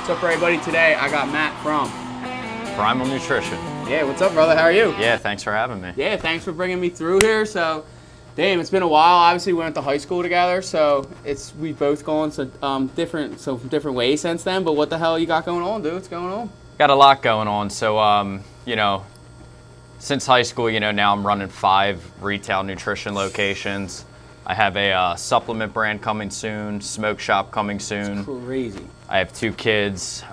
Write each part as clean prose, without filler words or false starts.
What's up, everybody? Today I got Matt from Primal Nutrition. Yeah, what's up, brother? How are you? Yeah, thanks for having me. Yeah, thanks for bringing me through here. So, damn, it's been a while. Obviously, we went to high school together, so we've both gone different ways since then. But what the hell you got going on, dude? What's going on? Got a lot going on. So, since high school, now I'm running 5 retail nutrition locations. I have a supplement brand coming soon, smoke shop coming soon. That's crazy. I have 2 kids,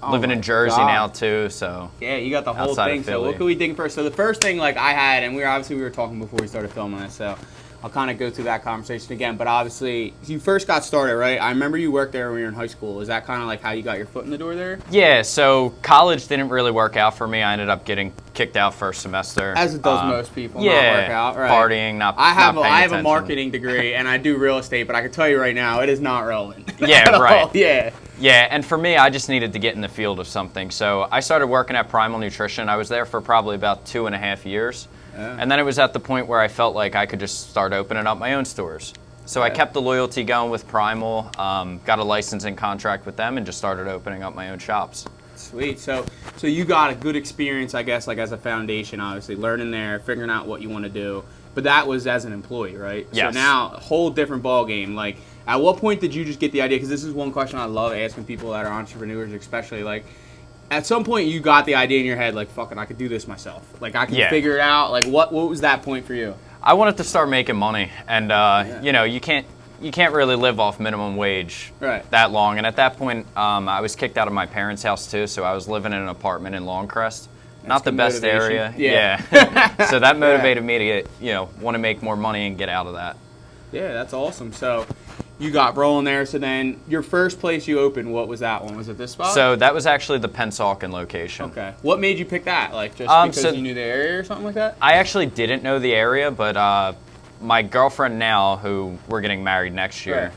living in Jersey now too, so. Yeah, you got the whole thing. So what can we dig first? So the first thing I had, and we were talking before we started filming this, so I'll kind of go through that conversation again. But obviously, you first got started, right? I remember you worked there when you were in high school. Is that kind of like how you got your foot in the door there? Yeah, so college didn't really work out for me. I ended up getting kicked out first semester. As it does most people, yeah, not work out, right? Partying, not I have attention. a marketing degree and I do real estate, but I can tell you right now, it is not relevant. Yeah, right. Yeah. Yeah, and for me, I just needed to get in the field of something. So I started working at Primal Nutrition. I was there for probably about 2.5 years. Yeah. And then it was at the point where I felt like I could just start opening up my own stores. So I kept the loyalty going with Primal, got a licensing contract with them, and just started opening up my own shops. Sweet. So you got a good experience, I guess, like as a foundation, obviously, learning there, figuring out what you want to do. But that was as an employee, right? Yes. So now, a whole different ball game. Like, at what point did you just get the idea? Because this is one question I love asking people that are entrepreneurs, especially, like, at some point you got the idea in your head, like, fucking, I could do this myself. Like, I can figure it out. Like, what was that point for you? I wanted to start making money, and you can't really live off minimum wage that long. And at that point, I was kicked out of my parents' house too, so I was living in an apartment in Longcrest. Not the best area. Yeah. So that motivated me to get, want to make more money and get out of that. Yeah, that's awesome. So you got rolling there. So then your first place you opened, what was that one? Was it this spot? So that was actually the Pennsauken location. Okay. What made you pick that? Like just because you knew the area or something like that? I actually didn't know the area, but my girlfriend now, who we're getting married next year,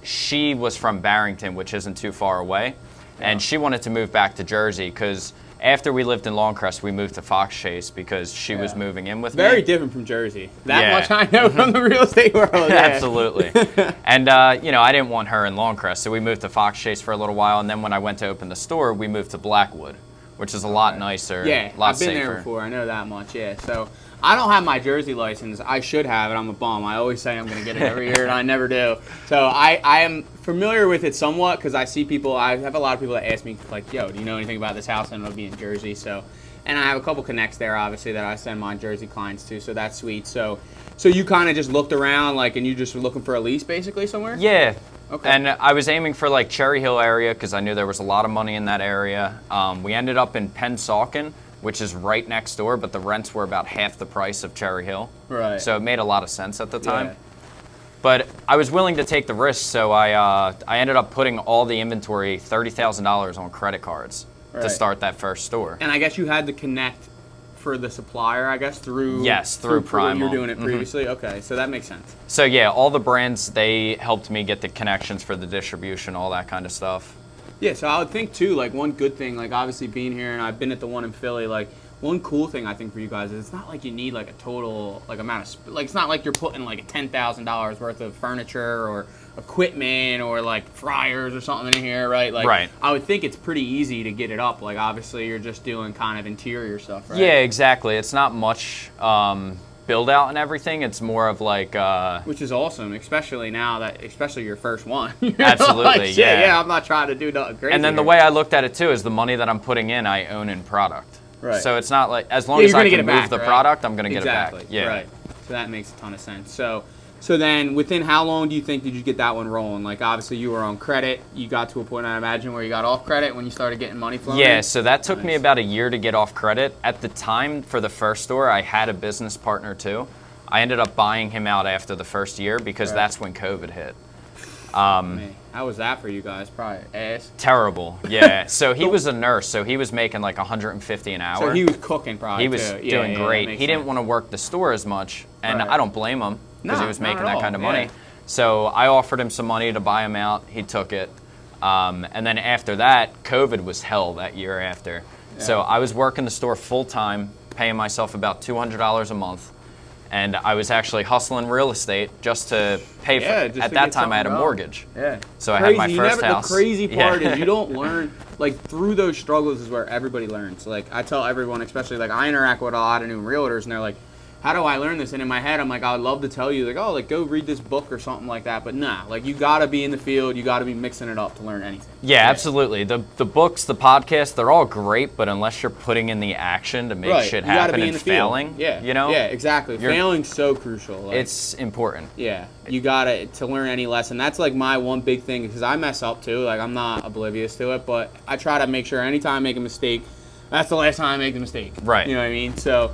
she was from Barrington, which isn't too far away. And she wanted to move back to Jersey because after we lived in Longcrest, we moved to Fox Chase because she was moving in with me. Very different from Jersey. That much I know from the real estate world. Yeah. Absolutely. And, I didn't want her in Longcrest, so we moved to Fox Chase for a little while. And then when I went to open the store, we moved to Blackwood, which is a lot nicer, a lot safer. I've been there before. I know that much, So I don't have my Jersey license. I should have it. I'm a bum. I always say I'm going to get it every year, and I never do. So I am familiar with it somewhat because I see people. I have a lot of people that ask me, like, yo, do you know anything about this house? And it'll be in Jersey. So, and I have a couple connects there, obviously, that I send my Jersey clients to. So that's sweet. So you kind of just looked around, like, and you just were looking for a lease basically somewhere? Yeah. Okay. And I was aiming for, like, Cherry Hill area because I knew there was a lot of money in that area. We ended up in Pennsauken, which is right next door, but the rents were about half the price of Cherry Hill. Right. So it made a lot of sense at the time. Yeah. But I was willing to take the risk, so I ended up putting all the inventory, $30,000 on credit cards to start that first store. And I guess you had to connect for the supplier, I guess, through Primal. You were doing it previously? Okay, so that makes sense. So yeah, all the brands, they helped me get the connections for the distribution, all that kind of stuff. Yeah, so I would think too, like one good thing, like obviously being here, and I've been at the one in Philly, like one cool thing I think for you guys is it's not like you need like a total like amount of, like it's not like you're putting like $10,000 worth of furniture or equipment or like fryers or something in here, right? Like I would think it's pretty easy to get it up. Like obviously you're just doing kind of interior stuff, right? Yeah, exactly. It's not much build out and everything. It's more of like which is awesome, especially now that your first one. Absolutely. Like, yeah, I'm not trying to do nothing crazy. And then the way I looked at it too is the money that I'm putting in, I own in product. Right. So it's not like as long as I can move the product, I'm going to get it back. Yeah. Right. So that makes a ton of sense. So then within how long do you think did you get that one rolling? Like obviously you were on credit. You got to a point, I imagine, where you got off credit when you started getting money flowing? Yeah, so that took me about a year to get off credit. At the time for the first store, I had a business partner too. I ended up buying him out after the first year because that's when COVID hit. Man, how was that for you guys? Probably ass. Terrible, yeah. So he was a nurse, so he was making like $150 an hour. So he was cooking probably. He was doing great. He didn't want to work the store as much, and I don't blame him because he was making that kind of money. So I offered him some money to buy him out. He took it, and then after that, COVID was hell that year after. So I was working the store full time, paying myself about $200 a month. and I was actually hustling real estate just to pay for it. At that time, I had a mortgage. Yeah. So I had my first house. The crazy part is you don't learn, like, through those struggles is where everybody learns. Like, I tell everyone, especially, like, I interact with a lot of new realtors, and they're like, how do I learn this? And in my head, I'm like, I would love to tell you, like, oh, like, go read this book or something like that. But nah, like, you got to be in the field. You got to be mixing it up to learn anything. Yeah, absolutely. The books, the podcasts, they're all great, but unless you're putting in the action to make shit happen and failing, you know? Yeah, exactly. Failing's so crucial. Like, it's important. Yeah, you got to learn any lesson. That's, like, my one big thing, because I mess up, too. Like, I'm not oblivious to it, but I try to make sure anytime I make a mistake, that's the last time I make the mistake. Right. You know what I mean? So...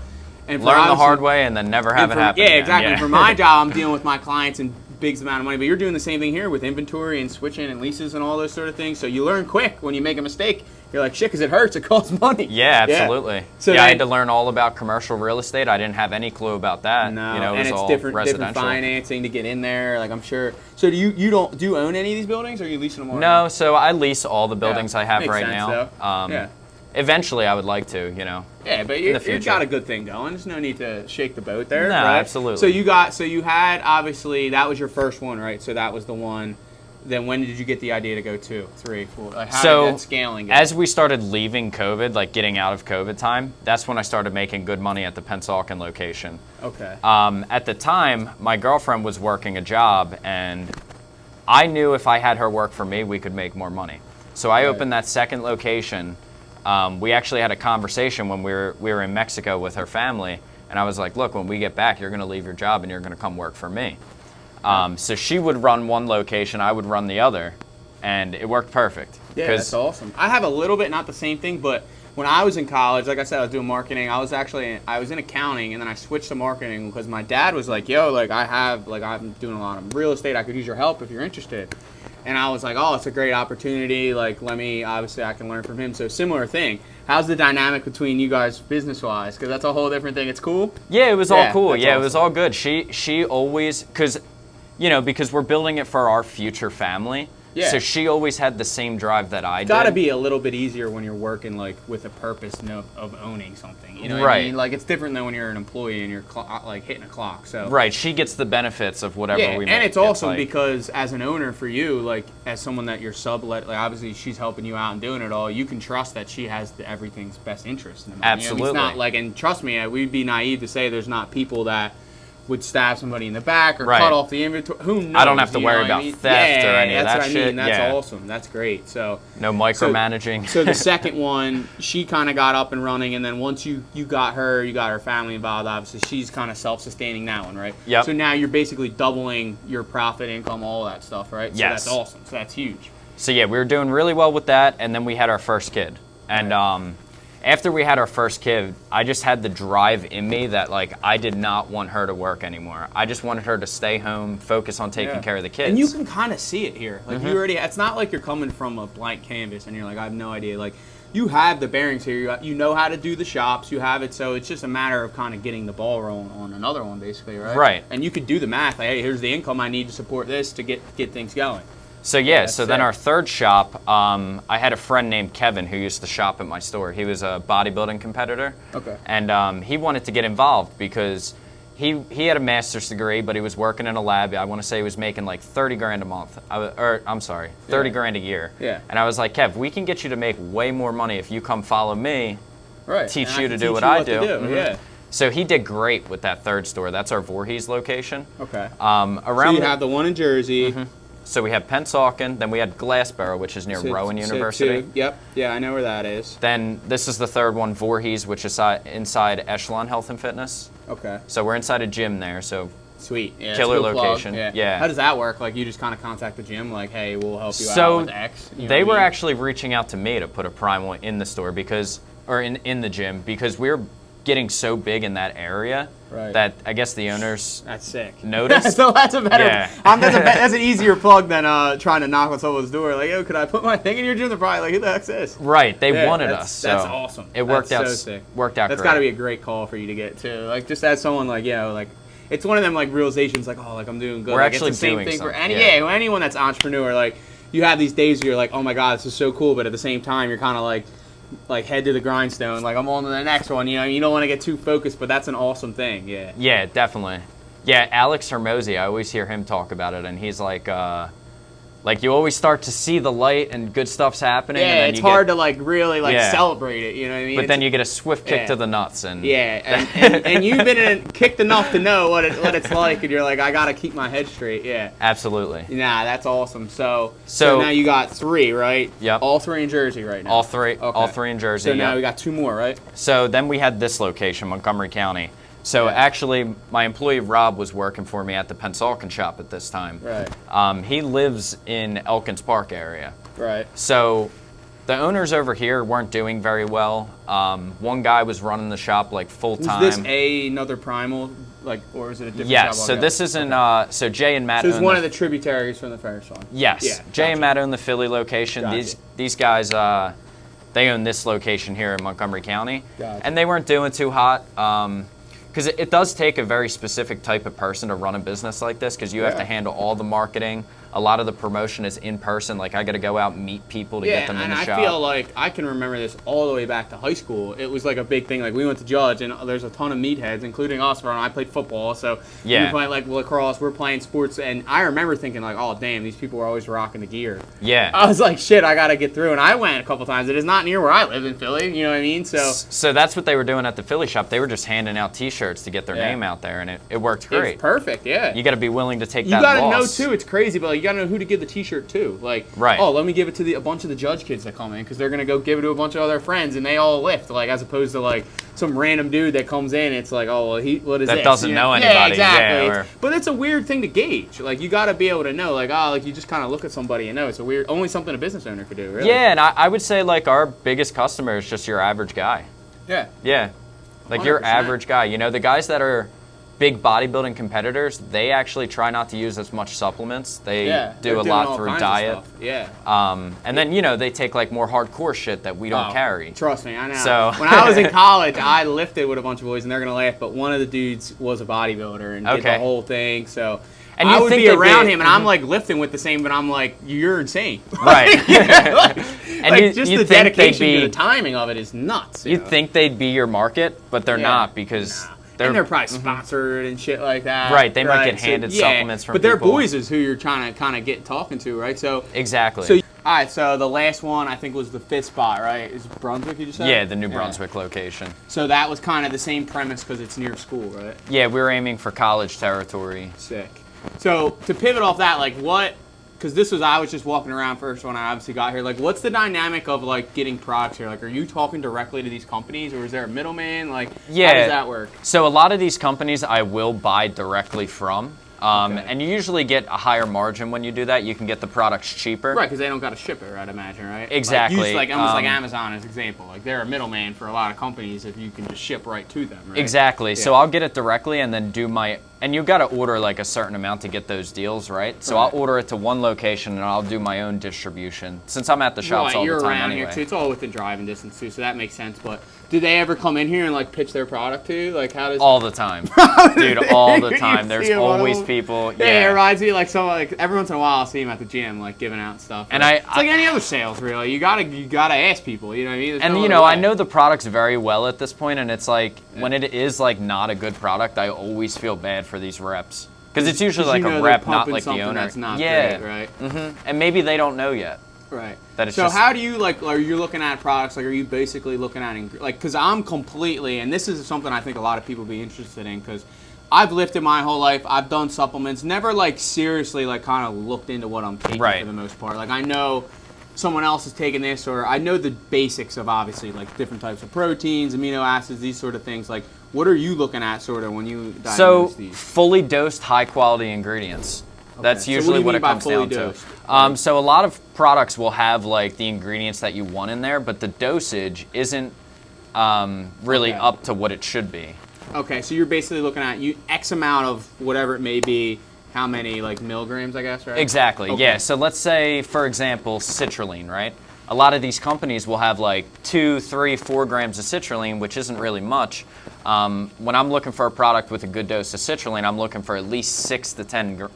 And learn the hard way and then never have it happen again. Exactly. For my job, I'm dealing with my clients and big amount of money, but you're doing the same thing here with inventory and switching and leases and all those sort of things. So you learn quick when you make a mistake. You're like, shit, because it hurts. It costs money. Yeah, absolutely. Yeah. So I had to learn all about commercial real estate. I didn't have any clue about that. No, you know, it was all different financing to get in there. Like, I'm sure. So do you own any of these buildings, or are you leasing them all? No, so I lease all the buildings I have Makes right sense, now. Eventually, I would like to, you know. Yeah, but you've got a good thing going. There's no need to shake the boat there. No, right? absolutely. So you had, obviously, that was your first one, right? So that was the one. Then when did you get the idea to go 2, 3, 4? Like, how did that scaling go? As we started leaving COVID, like getting out of COVID time, that's when I started making good money at the Pennsauken location. Okay. At the time, my girlfriend was working a job, and I knew if I had her work for me, we could make more money. So I opened that second location. We actually had a conversation when we were in Mexico with her family, and I was like, look, when we get back, you're going to leave your job and you're going to come work for me. So she would run one location, I would run the other, and it worked perfect. Yeah, that's awesome. I have a little bit, not the same thing, but when I was in college, like I said, I was doing marketing. I was in accounting, and then I switched to marketing because my dad was like, yo, like I'm doing a lot of real estate. I could use your help if you're interested. And I was like, oh, it's a great opportunity. Like, obviously I can learn from him. So similar thing. How's the dynamic between you guys business-wise? Because that's a whole different thing. It's cool? Yeah, it was all cool. Yeah, awesome. It was all good. She always, because we're building it for our future family. Yeah. So she always had the same drive that I did. It's got to be a little bit easier when you're working like with a purpose of owning something. You know what I mean? Like, it's different than when you're an employee and you're like hitting a clock. So right, she gets the benefits of whatever we make. And it's awesome because as an owner for you, like as someone that you're sublet, like obviously she's helping you out and doing it all. You can trust that she has everything's best interest in it. Absolutely. It's not like, and trust me, we'd be naive to say there's not people that would stab somebody in the back or cut off the inventory. Who knows? I don't have to worry about theft or any of that shit. That's what I mean. That's awesome. That's great. So no micromanaging. So the second one, she kind of got up and running, and then once you got her family involved, obviously she's kind of self-sustaining that one, right? Yep. So now you're basically doubling your profit, income, all that stuff, right? So yes. That's awesome. So that's huge. So yeah, we were doing really well with that, and then we had our first kid. And after we had our first kid, I just had the drive in me that, like, I did not want her to work anymore. I just wanted her to stay home, focus on taking care of the kids. And you can kind of see it here. Like, you already, it's not like you're coming from a blank canvas and you're like, I have no idea. Like, you have the bearings here. You know how to do the shops. You have it. So it's just a matter of kind of getting the ball rolling on another one, basically, right? Right. And you could do the math. Like, hey, here's the income I need to support this to get things going. So then our third shop, I had a friend named Kevin who used to shop at my store. He was a bodybuilding competitor. Okay. And he wanted to get involved because he had a master's degree, but he was working in a lab. I want to say he was making like 30 grand a month. 30 grand a year. Yeah. And I was like, Kev, we can get you to make way more money if you come follow me, teach you to do what I do. Yeah. So he did great with that third store. That's our Voorhees location. Okay. So you have the one in Jersey. So we have Pennsauken, then we had Glassboro, which is near Rowan University. Yep, yeah, I know where that is. Then this is the third one, Voorhees, which is inside Echelon Health and Fitness. Okay. So we're inside a gym there, so sweet. Yeah, killer location. Yeah. How does that work? Like, you just kind of contact the gym, like, hey, we'll help you out with X. They were actually reaching out to me to put a Primal in the store in the gym because we're getting so big in that area that I guess the owners noticed. So that's a better. Yeah. That's an easier plug than trying to knock on someone's door. Like, yo, could I put my thing in your gym? They're probably like, who the heck's this? Right. They wanted us. So that's awesome. It worked out. So sick. Worked out. That's got to be a great call for you to get too. Like, just as someone like, like. It's one of them like realizations, like, oh, like I'm doing good. We're like, actually it's the same doing thing something. For anyone that's entrepreneur. Like, you have these days where you're like, oh my god, this is so cool, but at the same time, you're kind of like, like head to the grindstone. Like I'm on to the next one. You know, you don't want to get too focused, but that's an awesome thing. Yeah. Yeah, definitely. Yeah, Alex Hermosi, I always hear him talk about it, and he's like you always start to see the light and good stuff's happening. Yeah, and then it's hard to like really like Yeah. celebrate it. You know what I mean? But It's, then you get a swift kick Yeah. to the nuts, and yeah, and you've been kicked enough to know what it's like, and you're like, I gotta keep my head straight. Yeah. absolutely. Nah, that's awesome. So So- now you got 3, right? Yep. All 3 in Jersey right now. All three Okay. in Jersey. So now yep. we got 2 more, right? So then we had this location, Montgomery County. So Yeah. actually, my employee Rob was working for me at the Pensalkin shop at this time. Right. He lives in Elkins Park area. Right. So the owners over here weren't doing very well. One guy was running the shop like full time. Was this another Primal, like, or is it a different? Yes. shop So altogether? this isn't. So Jay and Matt. So it's own one of the tributaries from the first one. Yes. Yeah, Jay gotcha. and Matt own the Philly location. Gotcha. These guys, they own this location here in Montgomery County, Gotcha. and they weren't doing too hot. Because it does take a very specific type of person to run a business like this, because you have Yeah. to handle all the marketing. A lot of the promotion is in person. Like, I got to go out and meet people to Yeah, get them in and the I shop. feel like I can remember this all the way back to high school. It was like a big thing. Like we went to Judge, and there's a ton of meatheads, including us. And I played football, so Yeah. we played like lacrosse. We're playing sports, and I remember thinking like, oh damn, these people were always rocking the gear. Yeah. I was like, shit, I gotta get through. And I went a couple times. It is not near where I live in Philly. You know what I mean? So So that's what they were doing at the Philly shop. They were just handing out T-shirts to get their Yeah. name out there, and it worked great. it's perfect. Yeah. You got to be willing to take You that gotta loss. know too. It's crazy, but like, you gotta know who to give the T-shirt to. Like, Right. oh, let me give it to a bunch of the Judge kids that come in because they're gonna go give it to a bunch of other friends, and they all lift. Like, as opposed to like some random dude that comes in. It's like, oh, well, what is That this? doesn't You know Yeah, anybody. exactly. Yeah, It's- but it's a weird thing to gauge. Like, you gotta be able to know. Like, oh, like you just kind of look at somebody and know. It's a weird, only something a business owner could do. Really. Yeah, and I would say like our biggest customer is just your average guy. Yeah. Yeah. Like your 100%. average guy. You know, the guys that are big bodybuilding competitors, they actually try not to use as much supplements. They Yeah. do They're a doing lot all through kinds of diet. stuff. Yeah. And then, you know, they take like more hardcore shit that we don't Oh, carry. Trust me, I know. So- when I was in college, I lifted with a bunch of boys, and they're gonna laugh, but one of the dudes was a bodybuilder and did Okay. the whole thing. So And I you would think be they'd around be- him, and I'm like lifting with the same, but I'm like, you're insane. Right. And you- just you'd the think they'd dedication be- to the timing of it is nuts. You'd think they'd be your market, but they're Yeah. not because and they're probably sponsored and shit like that. Right, they might get handed supplements from But their people. boys is who you're trying to kind of get talking to, right? So, Exactly. so all right. So the last one I think was the 5th spot, right? Is it Brunswick? You just said? yeah, the New Brunswick location. So that was kind of the same premise because it's near school, right? Yeah, we were aiming for college territory. Sick. So to pivot off that, like what? Because I was just walking around first when I obviously got here. Like, what's the dynamic of like getting products here? Like, are you talking directly to these companies, or is there a middleman? Like, Yeah. how does that work? So a lot of these companies I will buy directly from. Okay. And you usually get a higher margin when you do that. You can get the products cheaper. Right, because they don't got to ship it, I'd imagine, right? Exactly. Like almost like Amazon as an example. Like they're a middleman for a lot of companies if you can just ship right to them, right? Exactly. So Yeah. I'll get it directly and then do my, and you got to order like a certain amount to get those deals, right? So Right. I'll order it to one location and I'll do my own distribution since I'm at the shops Right, all you're the time around anyway. here too. It's all within driving distance too, so that makes sense. But do they ever come in here and like pitch their product to you? Like how does All the time, dude. All the time. You There's see 'em on always them? people. Yeah, it Yeah. reminds me like someone like every once in a while I'll see him at the gym like giving out stuff. And it's like any other sales really. You gotta ask people. You know what I mean? There's And no you other know, I way. know the products very well at this point, and it's like when it is like not a good product, I always feel bad for these reps because it's usually like you know a they're rep, not pumping like the something owner. That's not yeah, great, right? And maybe they don't know yet. Right. That it's so just- how do you like? Are you looking at products? Like, are you basically looking at like? Because I'm completely, and this is something I think a lot of people be interested in. Because I've lifted my whole life. I've done supplements. Never like seriously like kind of looked into what I'm taking Right. for the most part. Like I know someone else is taking this, or I know the basics of obviously like different types of proteins, amino acids, these sort of things. Like, what are you looking at sort of when you diagnose So these? fully dosed, high quality ingredients. That's So what do usually you what mean it by comes fully down dosed? to. So a lot of products will have like the ingredients that you want in there, but the dosage isn't really Okay. up to what it should be. Okay, so you're basically looking at X amount of whatever it may be. How many like milligrams, I guess, right? Exactly. Okay. Yeah. So let's say, for example, citrulline, right? A lot of these companies will have like 2, 3, 4 grams of citrulline, which isn't really much. When I'm looking for a product with a good dose of citrulline, I'm looking for at least 6 to 10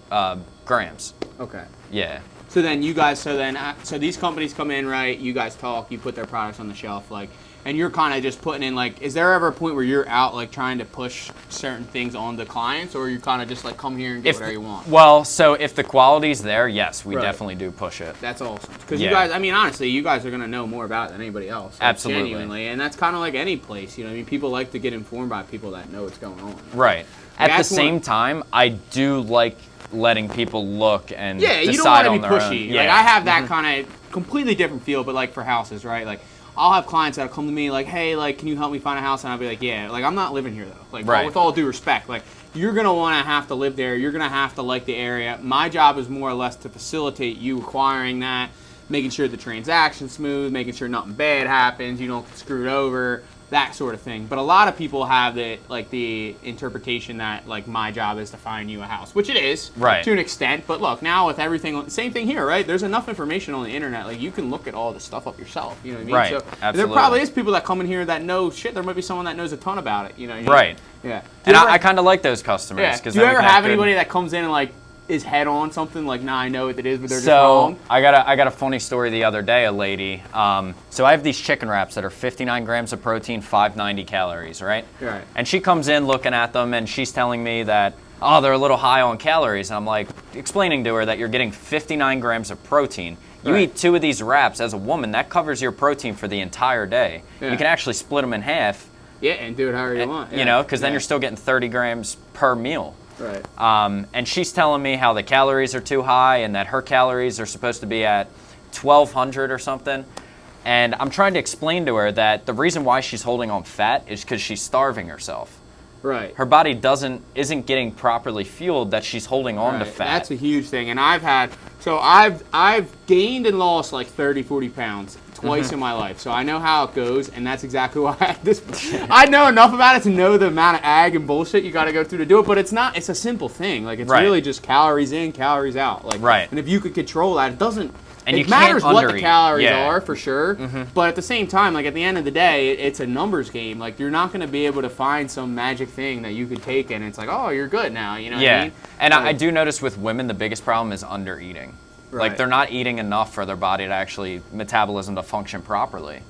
grams. Okay. Yeah. So then you guys, so these companies come in, right? You guys talk, you put their products on the shelf, like, and you're kind of just putting in, like, is there ever a point where you're out, like, trying to push certain things on the clients, or you kind of just, like, come here and get whatever you want? Well, so if the quality's there, yes, we Right. definitely do push it. That's awesome. Because you guys, I mean, honestly, you guys are going to know more about it than anybody else. Like, Absolutely. Genuinely. And that's kind of like any place, you know what I mean? People like to get informed by people that know what's going on. Right. At the That's same time, I do like letting people look and Yeah, decide you on don't want their to be own. pushy. Yeah. Like, I have that kind of completely different feel, but, like, for houses, right? Like, I'll have clients that'll come to me like, hey, like, can you help me find a house? And I'll be like, yeah. Like, I'm not living here, though. Like, Right. with all due respect, like, you're going to want to have to live there. You're going to have to like the area. My job is more or less to facilitate you acquiring that, making sure the transaction's smooth, making sure nothing bad happens, you don't get screwed over, that sort of thing. But a lot of people have the interpretation that, like, my job is to find you a house, which it is, Right. to an extent. But look, now with everything, same thing here, right? There's enough information on the internet. Like, you can look at all the stuff up yourself. You know what I mean? Right, So absolutely. there probably is people that come in here that know shit. There might be someone that knows a ton about it. You know what I mean? Right. Yeah. And I kind of like those customers. yeah. 'Cause Do you then we ever can have good- anybody that comes in and, like, is head on something like, nah, I know what it is, but they're just So wrong? I got a funny story the other day. A lady. So I have these chicken wraps that are 59 grams of protein, 590 calories, right? Right. And she comes in looking at them, and she's telling me that, oh, they're a little high on calories. And I'm like, explaining to her that you're getting 59 grams of protein. You Right. eat 2 of these wraps as a woman, that covers your protein for the entire day. Yeah. You can actually split them in half, Yeah, and do it however you want. you know, because then Yeah. you're still getting 30 grams per meal. Right. And she's telling me how the calories are too high and that her calories are supposed to be at 1,200 or something. And I'm trying to explain to her that the reason why she's holding on fat is because she's starving herself. Right. Her body isn't getting properly fueled, that she's holding on to Right. fat. That's a huge thing. And I've gained and lost like 30, 40 pounds twice in my life. So I know how it goes, and that's exactly why I know enough about it to know the amount of ag and bullshit you got to go through to do it. But it's a simple thing. Like, it's Right. really just calories in, calories out. Like, Right. And if you could control that, And you it matters can't what the undereat. calories Yeah. are, for sure. But at the same time, like, at the end of the day, it's a numbers game. Like, you're not going to be able to find some magic thing that you could take and it's like, oh, you're good now. You know what I Yeah. mean? And Like, I do notice with women, the biggest problem is under eating. Right. Like, they're not eating enough for their body to actually, metabolism to function properly.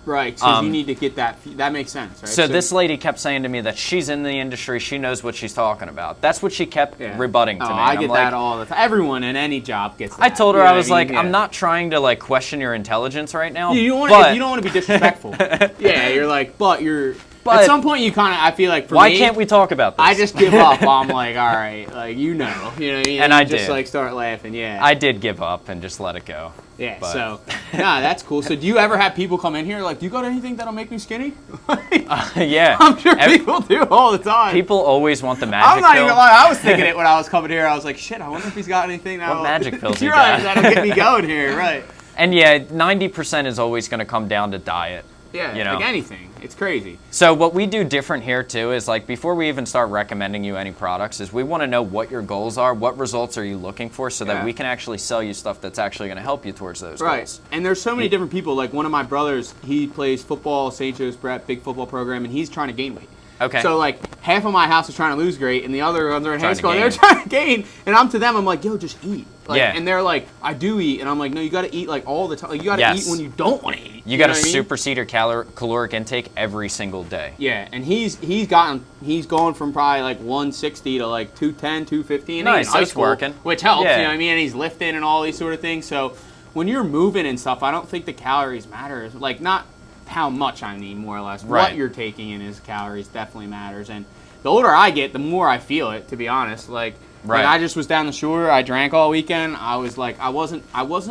Right, because you need to get that. That makes sense, right? So this lady kept saying to me that she's in the industry, she knows what she's talking about. That's what she kept Yeah. rebutting to Oh, me. I I'm get like, that all the time. Everyone in any job gets that. I told her, You know I was what like, mean? I'm Yeah. not trying to like question your intelligence right now. You don't want but you don't want to be disrespectful. Yeah, you're like, but you're. But- at some point, you kind of. I feel like for why me, can't we talk about this? I just give up. I'm like, all right, like, you know what I mean? And you I just did. like start laughing. Yeah. I did give up and just let it go. Yeah. but- So, nah, that's cool. So, do you ever have people come in here like, do you got anything that'll make me skinny? Yeah. I'm sure people do all the time. People always want the magic I'm not pill. even gonna lie. I was thinking it when I was coming here. I was like, shit. I wonder if he's got anything that'll. magic pills he You're right. got? That'll get me going here. Right. And yeah, 90% is always going to come down to diet. Yeah. You know? Like anything. It's crazy. So what we do different here too is like before we even start recommending you any products is we want to know what your goals are, what results are you looking for so that Yeah. we can actually sell you stuff that's actually going to help you towards those Right. goals. And there's so many different people. Like one of my brothers, he plays football, St. Joe's Prep, big football program, and he's trying to gain weight. Okay. So like half of my house is trying to lose weight, and the other ones are in high Trying to school, and gain. they're trying to gain. And I'm to them, I'm like, yo, just eat. Like, Yeah. And they're like, I do eat, and I'm like, no, you got to eat like all the time. Like, you got to Yes. eat when you don't want to eat. You got to know what I mean? supersede your caloric intake every single day. Yeah, and he's gone from probably like 160 to like 210, 215. and Nice, he's in high that's school, working. which helps. Yeah. You know what I mean? And he's lifting and all these sort of things. So when you're moving and stuff, I don't think the calories matter. Like not how much I need, more or less. Right. What you're taking in as calories definitely matters. And the older I get, the more I feel it. To be honest, like Right. I just was down the shore. I drank all weekend. I was like, I wasn't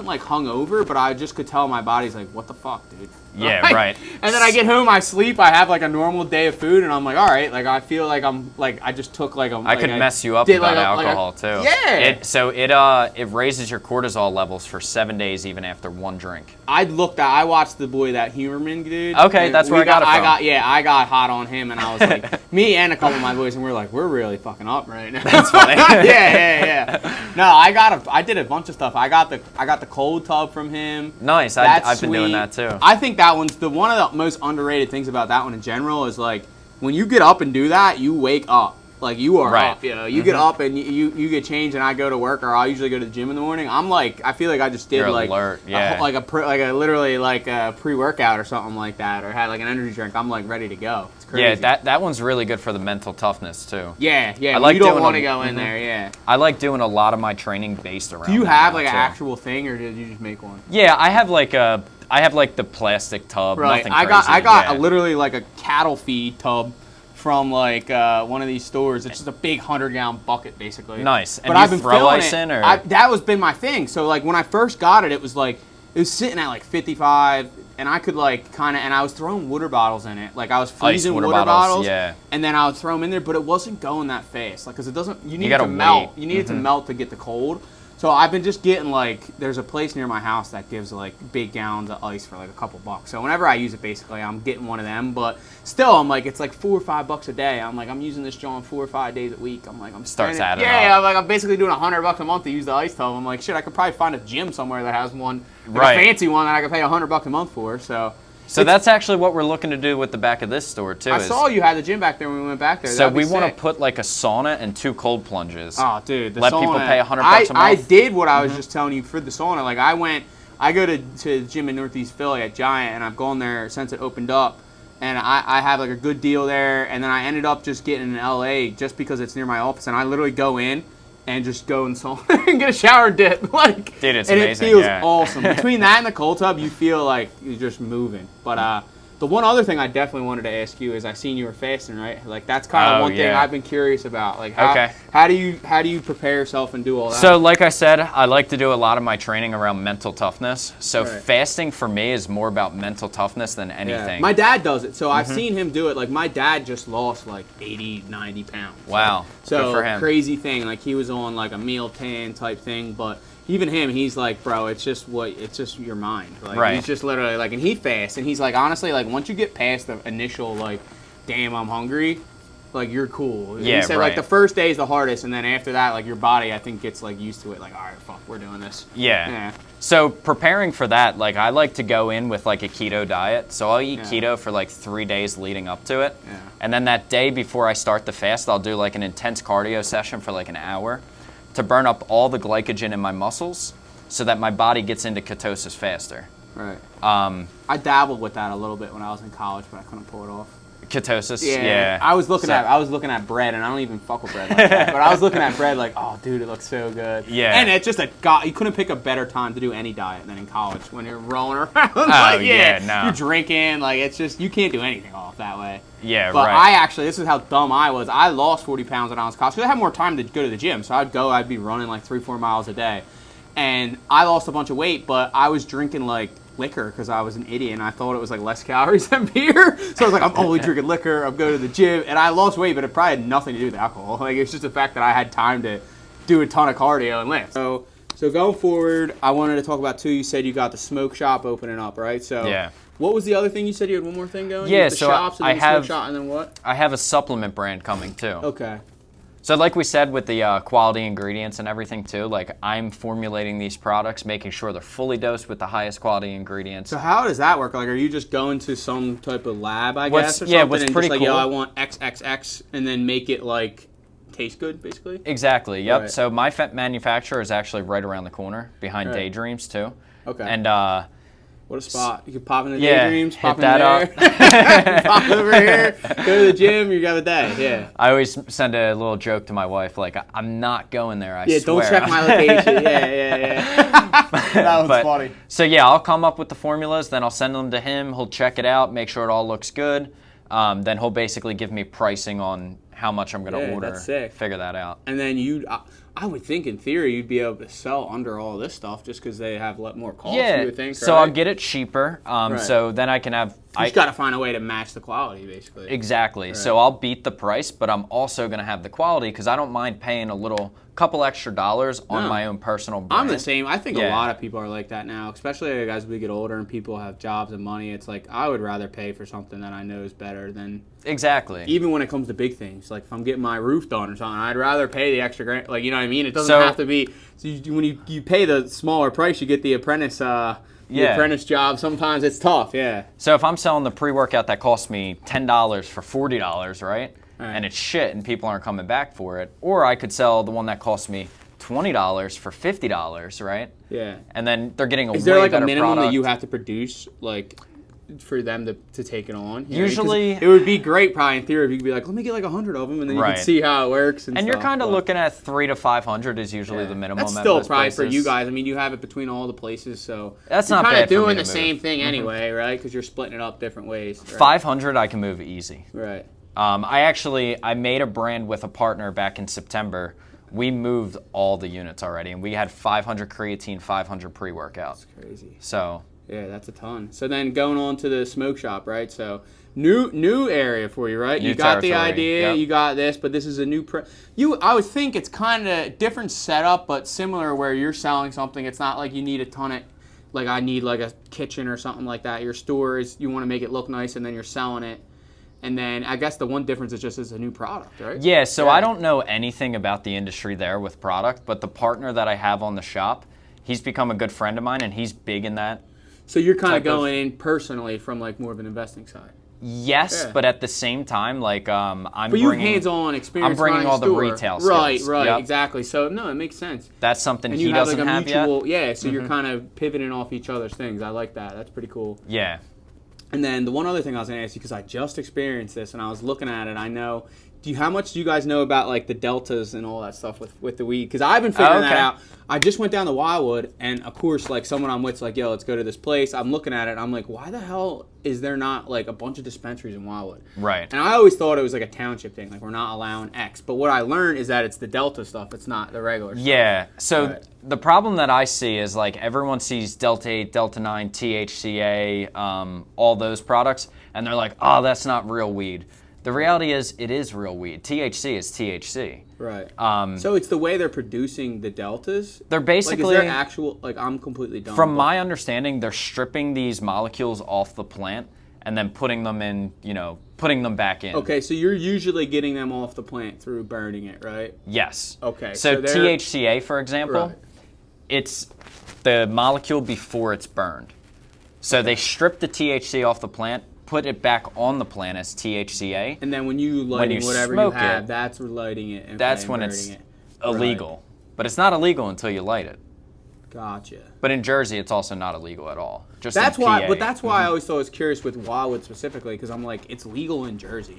like hungover, but I just could tell my body's like, what the fuck, dude. Yeah, Like, right. And then I get home, I sleep, I have like a normal day of food, and I'm like, all right, like I feel like I'm like I just took like a. I could mess you up did about like a- like a- alcohol too. Yeah. It raises your cortisol levels for 7 days even after one drink. I watched the boy, that Humerman dude. Okay, and that's where I got it from. I got hot on him, and I was like, me and a couple of my boys, and we're like, we're really fucking up right now. That's funny. yeah. No, I did a bunch of stuff. I got the cold tub from him. Nice. That's I've been doing sweet. that too. I think that one's one of the most underrated things about that one in general is like when you get up and do that, you wake up. Like you are Right. up, you know. You get up and you get changed, and I go to work, or I usually go to the gym in the morning. I'm like, I feel like I just did You're like alert, yeah. literally like a pre-workout or something like that, or had like an energy drink. I'm like ready to go. It's crazy. Yeah, that one's really good for the mental toughness too. Yeah. I like you don't doing want to a- go in there. Yeah. I like doing a lot of my training based around. Do you that have now, like an too. actual thing, or did you just make one? Yeah, I have like the plastic tub. Right. Nothing I crazy. got yeah. literally like a cattle feed tub from like one of these stores. It's just a big 100-gallon bucket basically. Nice. And But you I've been throw filling ice it. in, or? That was been my thing. So like when I first got it, it was sitting at like 55, and I could like kind of, and I was throwing water bottles in it. Like I was freezing water water bottles, yeah. and then I would throw them in there, but it wasn't going that fast. Like because it doesn't, you need it gotta to melt. wait. You need it to melt to get the cold. So I've been just getting like, there's a place near my house that gives like big gallons of ice for like a couple bucks. So whenever I use it, basically, I'm getting one of them. But still, I'm like, it's like $4 or $5 a day. I'm like, I'm using this John 4 or 5 days a week. I'm like, I'm Starts spending- adding Yeah, up. I'm like, I'm basically doing $100 a month to use the ice tub. I'm like, shit, I could probably find a gym somewhere that has one, like Right. a fancy one that I could pay $100 a month for. So That's actually what we're looking to do with the back of this store too. I is- saw you had the gym back there when we went back there. So That'd be we want sick. to put like a sauna and 2 cold plunges. Oh, dude, the Let sauna. people pay $100 a I month? did what I was just telling you for the sauna. Like I go to the gym in Northeast Philly at Giant, and I've gone there since it opened up, and I have like a good deal there. And then I ended up just getting in LA just because it's near my office, and I literally go in and just go in sauna and get a shower dip. Like, Dude, it's and amazing, it feels yeah. awesome. Between that and the cold tub, you feel like you're just moving. But the one other thing I definitely wanted to ask you is I seen you were fasting, right? Like that's kind of one thing yeah. I've been curious about. Like Okay. how do you prepare yourself and do all that? So like I said, I like to do a lot of my training around mental toughness. So Right. fasting for me is more about mental toughness than Yeah. anything. My dad does it, so I've seen him do it. Like my dad just lost like 80, 90 pounds. Wow. So Good for him. crazy thing. Like he was on like a meal plan type thing, but even him, he's like, bro, it's just your mind. Like Right. he's just literally like, and he fasts, and he's like, honestly, like once you get past the initial like, damn, I'm hungry, like you're cool. Yeah, he said right. like the first day is the hardest, and then after that, like your body, I think gets like used to it. Like, all right, fuck, we're doing this. Yeah. Yeah. So preparing for that, like I like to go in with like a keto diet. So I'll eat Yeah. keto for like 3 days leading up to it. Yeah. And then that day before I start the fast, I'll do like an intense cardio session for like an hour to burn up all the glycogen in my muscles so that my body gets into ketosis faster. Right. I dabbled with that a little bit when I was in college, but I couldn't pull it off. Ketosis, yeah. I was looking So- at bread, and I don't even fuck with bread like that. But I was looking at bread like, oh, dude, it looks so good. Yeah. And it's just you couldn't pick a better time to do any diet than in college when you're rolling around. Oh, yeah, no. You're drinking, like it's just you can't do anything off that way. Yeah, But right. this is how dumb I was. I lost 40 pounds when I was in college because I had more time to go to the gym. So I'd be running like 3-4 miles a day, and I lost a bunch of weight. But I was drinking like liquor because I was an idiot and I thought it was like less calories than beer. So I was like, I'm only drinking liquor. I'm going to the gym, and I lost weight, but it probably had nothing to do with alcohol. Like it's just the fact that I had time to do a ton of cardio and lift. So going forward, I wanted to talk about too. You said you got the smoke shop opening up, right? So Yeah. What was the other thing you said? You had one more thing going? Yeah, You had the so shops and I then the smoke have- shop, and then what? I have a supplement brand coming too. Okay. So like we said with the quality ingredients and everything too, like I'm formulating these products, making sure they're fully dosed with the highest quality ingredients. So how does that work? Like, are you just going to some type of lab, I What's- guess, or yeah, something, what's and pretty just like, yo, cool- I want XXX, and then make it like taste good, basically? Exactly, yep. Right. So my manufacturer is actually right around the corner behind Right. Daydreams too. Okay. And What a spot. You can pop into Yeah, Daydreams, hit pop in that there, pop over here, go to the gym, you got a day. Yeah. I always send a little joke to my wife, like, I'm not going there, I Yeah, swear. don't check my location. Yeah. That was But- funny. So yeah, I'll come up with the formulas, then I'll send them to him. He'll check it out, make sure it all looks good. Then he'll basically give me pricing on how much I'm going to Yeah, order. that's sick. Figure that out. And then I would think in theory you'd be able to sell under all this stuff just because they have more cost. Yeah. You would think, So right? I'll get it cheaper. Right. So then I can have. You just got to find a way to match the quality, basically. Exactly. So I'll beat the price, but I'm also going to have the quality because I don't mind paying a couple extra dollars on No. my own personal brand. I'm the same. I think a Yeah. lot of people are like that now, especially as we get older and people have jobs and money. It's like I would rather pay for something that I know is better than Exactly. even when it comes to big things. Like if I'm getting my roof done or something, I'd rather pay the extra grand. Like you know what I mean? It doesn't So- have to be. So when you pay the smaller price, you get the apprentice. The apprentice job. Sometimes it's tough. Yeah. So if I'm selling the pre-workout that costs me $10 for $40, right? and it's shit and people aren't coming back for it. Or I could sell the one that costs me $20 for $50, right? Yeah. And then they're getting a way Is there like better a minimum product. that you have to produce, like, for them to take it on? You know, Usually, it would be great, probably in theory, if you could be like, let me get like 100 of them, and then you Right. can see how it works. And you're stuff, kind of but- looking at 300 to 500 is usually the minimum. That's at still most probably for places. you guys. I mean, you have it between all the places, so That's you're not kind bad of for me doing to the move. same thing anyway, right? Because you're splitting it up different ways. Right? 500 I can move easy. Right. I made a brand with a partner back in September. We moved all the units already, and we had 500 creatine, 500 pre-workout. That's crazy. So yeah, that's a ton. So then going on to the smoke shop, right? So new area for you, right? New You got the territory, idea, yep. you got this, but this is a new I would think it's kind of different setup, but similar where you're selling something. It's not like you need a ton of, like I need like a kitchen or something like that. Your store is, you want to make it look nice, and then you're selling it. And then I guess the one difference is just it's a new product, right? yeah, so I don't know anything about the industry there with product, but the partner that I have on the shop, he's become a good friend of mine, and he's big in that. So you're kind of type of- going in personally from like more of an investing side. Yes, Yeah. but at the same time, like I'm But you have bringing hands-on experience. I'm bringing running all a the store. retail Right, skills. right, Yep. exactly. So no, it makes sense. That's something And he you have doesn't like a have mutual, yet. yeah. So you're kind of pivoting off each other's things. I like that. That's pretty cool. Yeah. And then the one other thing I was going to ask you, because I just experienced this and I was looking at it, I know. How much do you guys know about like the deltas and all that stuff with the weed? Because I've been figuring that out. I just went down to Wildwood, and of course, like someone I'm with's like, yo, let's go to this place. I'm looking at it, I'm like, why the hell is there not like a bunch of dispensaries in Wildwood? Right. And I always thought it was like a township thing, like we're not allowing X. But what I learned is that it's the delta stuff. It's not the regular stuff. Yeah. So Right. the problem that I see is like everyone sees Delta 8, Delta 9, THCA, all those products, and they're like, oh, that's not real weed. The reality is it is real weed. THC is THC. Right. Um, So it's the way they're producing the deltas? They're basically, like, is there actual, like I'm completely dumb. from but- my understanding, they're stripping these molecules off the plant and then putting them in, putting them back in. Okay, so you're usually getting them off the plant through burning it, right? Yes. Okay, So so they're- THCA, for example, Right. it's the molecule before it's burned. So they strip the THC off the plant, put it back on the plant as THCA. And then when you lighting you whatever you smoke have, it, that's lighting it. And That's then when burning it's it. illegal. But it's not illegal until you light it. Gotcha. But in Jersey, it's also not illegal at all. Just That's in why. PA. But that's why I always thought I was curious with Wildwood specifically, because I'm like, it's legal in Jersey.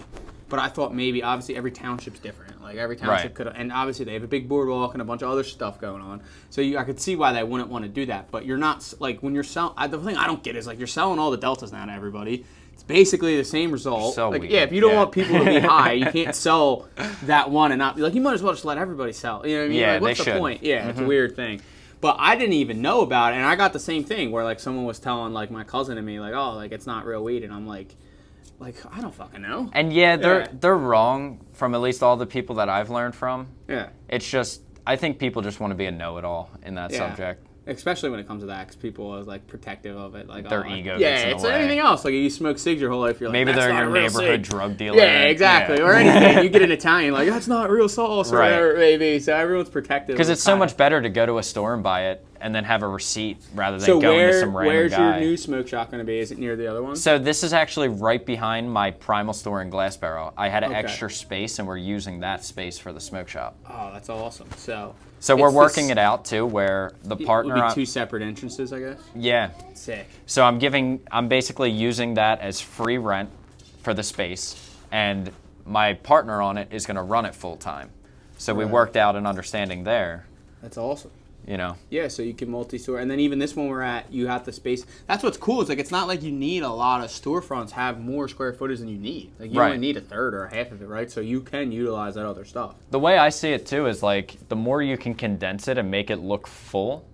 But I thought maybe, obviously, every township's different. Like every township Right. could, and obviously they have a big boardwalk and a bunch of other stuff going on. So I could see why they wouldn't want to do that. But you're not like when you're selling. The thing I don't get is like you're selling all the deltas now to everybody. It's basically the same result. So like weird. yeah, if you don't Yeah. want people to be high, you can't sell that one and not be like, you might as well just let everybody sell. You know what I mean? Yeah, like, what's they the should. point? Yeah, it's a weird thing. But I didn't even know about it, and I got the same thing where like someone was telling like my cousin and me like, oh, like it's not real weed, and I'm like I don't fucking know. And yeah, Yeah. they're wrong from at least all the people that I've learned from. Yeah. It's just, I think people just want to be a know-it-all in that Yeah. subject. Especially when it comes to that, because people are like protective of it, like Their like, ego Yeah, gets in the it's way. anything else. Like if you smoke cigs your whole life, you're like, Maybe that's they're not your a real neighborhood cig. drug dealer. Yeah, exactly. Yeah. Or anything. You get an Italian, like that's not real sauce or Right. whatever it may be. So everyone's protective. Because of it's so kind much better to go to a store and buy it and then have a receipt rather than So going to some random where's guy. your new smoke shop going to be? Is it near the other one? So this is actually right behind my Primal store in Glassboro. I had an Okay. extra space and we're using that space for the smoke shop. Oh, that's awesome. So We're it's working this- it out too where the It partner... would be two separate entrances, I guess. Yeah. Sick. So I'm basically using that as free rent for the space, and my partner on it is going to run it full time. So we Right. worked out an understanding there, That's awesome. Yeah, so you can multi-store, and then even this one we're at, you have the space. That's what's cool. Is like it's not like you need a lot of storefronts have more square footage than you need. Like you Right. only need a third or a half of it, right? So you can utilize that other stuff. The way I see it too is like the more you can condense it and make it look full,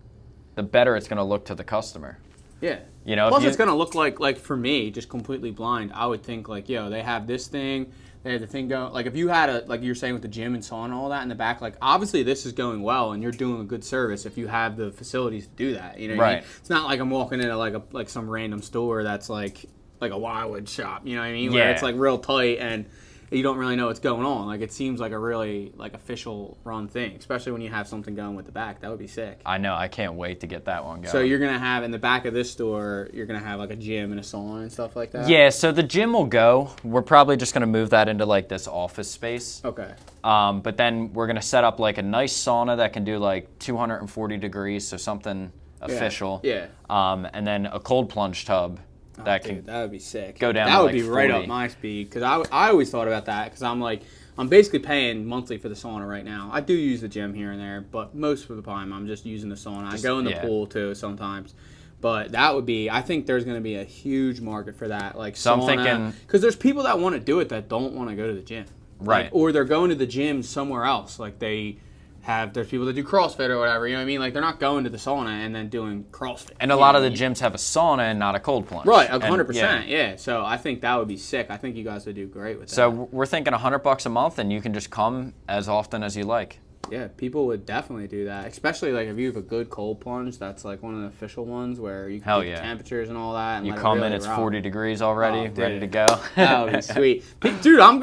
the better it's going to look to the customer. Yeah. You know, if Plus, you- it's gonna look like for me, just completely blind. I would think like, yo, they have this thing. They have the thing going. Like if you had a like you're saying with the gym and sauna and all that in the back, like obviously this is going well and you're doing a good service if you have the facilities to do that. You know what I mean? Right. It's not like I'm walking into like some random store that's like a Wildwood shop. You know what I mean? Where Yeah. it's like real tight and you don't really know what's going on. Like, it seems like a really like official run thing, especially when you have something going with the back. That would be sick. I know. I can't wait to get that one going. So you're gonna have in the back of this store, you're gonna have like a gym and a sauna and stuff like that. Yeah. So the gym will go. We're probably just gonna move that into like this office space. Okay. But then we're gonna set up like a nice sauna that can do like 240 degrees, so something official. Yeah. And then a cold plunge tub that Dude, that would be sick. go down That to would like be right 40. up my speed because I always thought about that because I'm basically paying monthly for the sauna right now. I do use the gym here and there, but most of the time I'm just using the sauna. I go in the pool too sometimes. But that would be, I think there's going to be a huge market for that. Like So I'm sauna, thinking- because there's people that want to do it that don't want to go to the gym. Right. Like, or they're going to the gym somewhere else. Like there's people that do CrossFit or whatever, you know what I mean? Like they're not going to the sauna and then doing CrossFit. And a lot of the gyms have a sauna and not a cold plunge. Right, And, 100%. Yeah. So I think that would be sick. I think you guys would do great with that. So we're thinking $100 a month, and you can just come as often as you like. Yeah, people would definitely do that, especially like if you have a good cold plunge. That's like one of the official ones where you can get the temperatures and all that. And You let it come really in, it's rock. 40 degrees already, Oh, dude. ready to go. That would be sweet, dude. I'm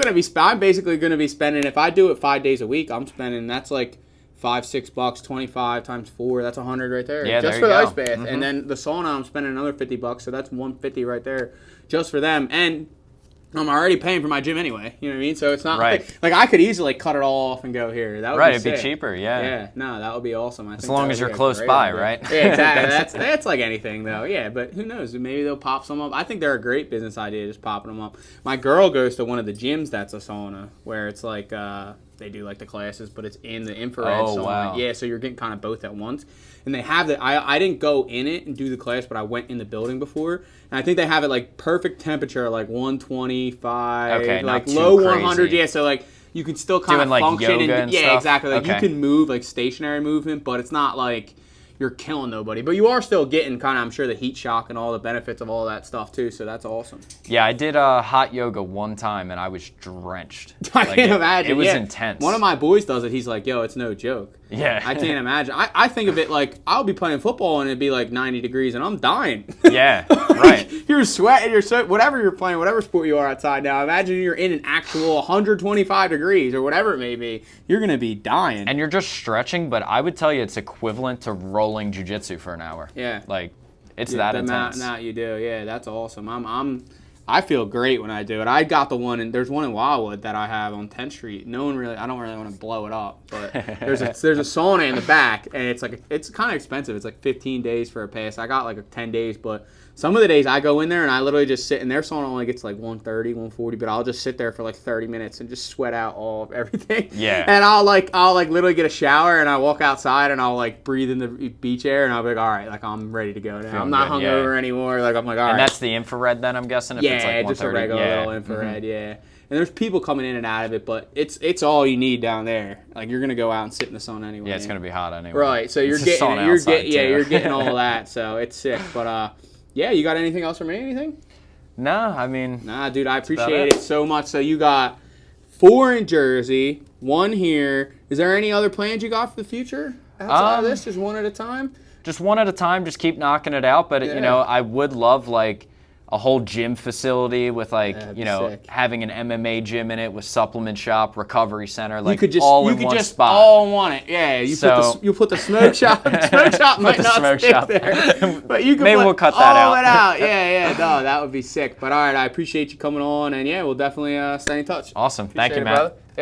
basically gonna be spending. If I do it 5 days a week, I'm spending. That's like $5-6, 25 times 4. That's 100 right there. Yeah, just there for you the go. ice bath, and then the sauna, I'm spending another $50. So that's 150 right there, just for them. And I'm already paying for my gym anyway. You know what I mean? So it's not Right. like I could easily cut it all off and go here. That would Right, be it'd be sick. cheaper, yeah. Yeah, no, that would be awesome. As long as you're close great by, idea. right? Yeah, exactly. that's like anything though. Yeah, but who knows? Maybe they'll pop some up. I think they're a great business idea, just popping them up. My girl goes to one of the gyms that's a sauna, where it's like they do like the classes, but it's in the infrared sauna. Wow. Yeah, so you're getting kind of both at once. And they have that. I didn't go in it and do the class, but I went in the building before, and I think they have it like perfect temperature, like 125, Okay, like not too low crazy. 100. Yeah, so like you can still kind Doing, of like, function. yoga and yeah, stuff? exactly. Like Okay. you can move like stationary movement, but it's not like you're killing nobody. But you are still getting kind of, I'm sure, the heat shock and all the benefits of all that stuff too. So that's awesome. Yeah, I did hot yoga one time, and I was drenched. I can't imagine. It was yeah. intense. One of my boys does it. He's like, yo, it's no joke. Yeah. I can't imagine. I think of it like I'll be playing football and it'd be like 90 degrees and I'm dying. Yeah, right. You're sweating, whatever you're playing, whatever sport you are outside now. Imagine you're in an actual 125 degrees or whatever it may be. You're going to be dying. And you're just stretching, but I would tell you it's equivalent to rolling jiu-jitsu for an hour. Yeah. Like, it's that intense. Now you do. Yeah, that's awesome. I feel great when I do it. I got the one, and there's one in Wildwood that I have on 10th Street. I don't really want to blow it up, but there's a sauna in the back, and it's kind of expensive. It's like 15 days for a pass. I got like 10 days, but some of the days I go in there and I literally just sit in their sauna. Only gets like 130, 140, but I'll just sit there for like 30 minutes and just sweat out all of everything. Yeah. And I'll literally get a shower and I walk outside and I'll like breathe in the beach air and I'll be like, all right, like I'm ready to go now. Feeling I'm not good, yeah. hungover anymore. Like I'm like, all right. And that's the infrared then, I'm guessing? If Yeah, it's like just a 130. regular Yeah. little infrared, yeah. And there's people coming in and out of it, but it's all you need down there. Like you're gonna go out and sit in the sun anyway. Yeah, it's going to be hot anyway. Right. So you're It's just sauna you're outside, getting too. you're getting all that. So it's sick. But yeah, you got anything else for me? Anything? No, I mean, Nah, dude, I about appreciate it. it so much. So you got 4 in Jersey, 1 here. Is there any other plans you got for the future outside of this? Just one at a time? just one at a time, just keep knocking it out. But, Yeah. you know, I would love, like, a whole gym facility with, like, That'd you be know, sick. having an MMA gym in it with supplement shop, recovery center, like, You could just all in one spot. all want it. Yeah, you put the smoke shop. Smoke shop might the not smoke stick shop. there, but you can Maybe put we'll cut that all out. it out. Yeah, no, that would be sick. But all right, I appreciate you coming on, and yeah, we'll definitely stay in touch. Awesome. Thank Appreciate you, it, Matt. brother.